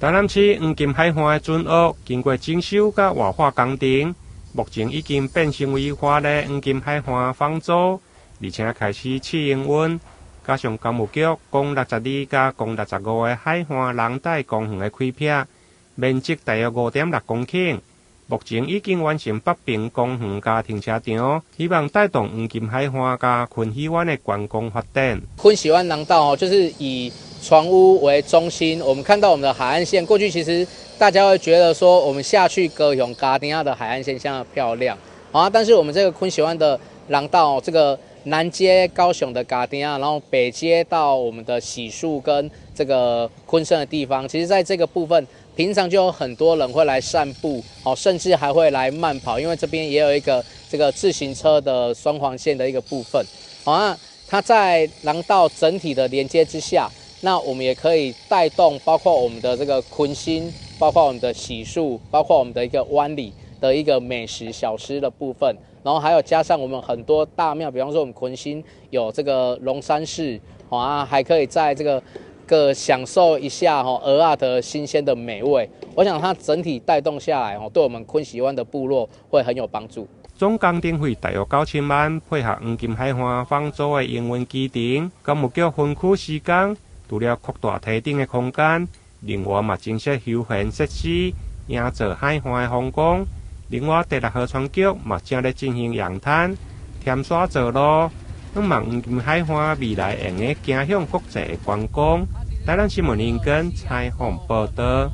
台南市黄金海岸的准屋经过整修甲活化工程，目前已经变成为华丽黄金海岸仿组，而且开始试营运。加上工务局公62甲公65的海岸廊带公园的开辟，面积大约5.6公顷。目前已经完成北平公园加停车场，希望带动黄金海岸加昆喜湾的观光发展。昆喜湾廊道就是以船屋为中心，我们看到我们的海岸线，过去其实大家会觉得说，我们下去高雄嘉丁亚的海岸线相当漂亮啊，但是我们这个昆喜湾的廊道，这个南接高雄的嘉丁亚，然后北接到我们的喜树跟这个昆生的地方，其实在这个部分，平常就有很多人会来散步，哦，甚至还会来慢跑，因为这边也有一个这个自行车的双黄线的一个部分，好，那它在廊道整体的连接之下。那我们也可以带动，包括我们的这个昆新，包括我们的喜树，包括我们的一个湾里的一个美食小吃的部分，然后还有加上我们很多大庙，比方说我们昆新有这个龙山寺，还可以在这个享受一下蚵仔的新鲜的美味。我想它整体带动下来，对我们昆喜湾的部落会很有帮助。总工程费大约9000万，配合黄金海岸仿组的营运机程，工务局分区施工。除了扩大堤顶的空间，另外嘛增设休闲设施，营造海岸的风光。另外，第6号船局嘛正在进行扬滩、添沙造路，希望黄金海岸未来会用走向国际观光。台南新闻林根采访报道。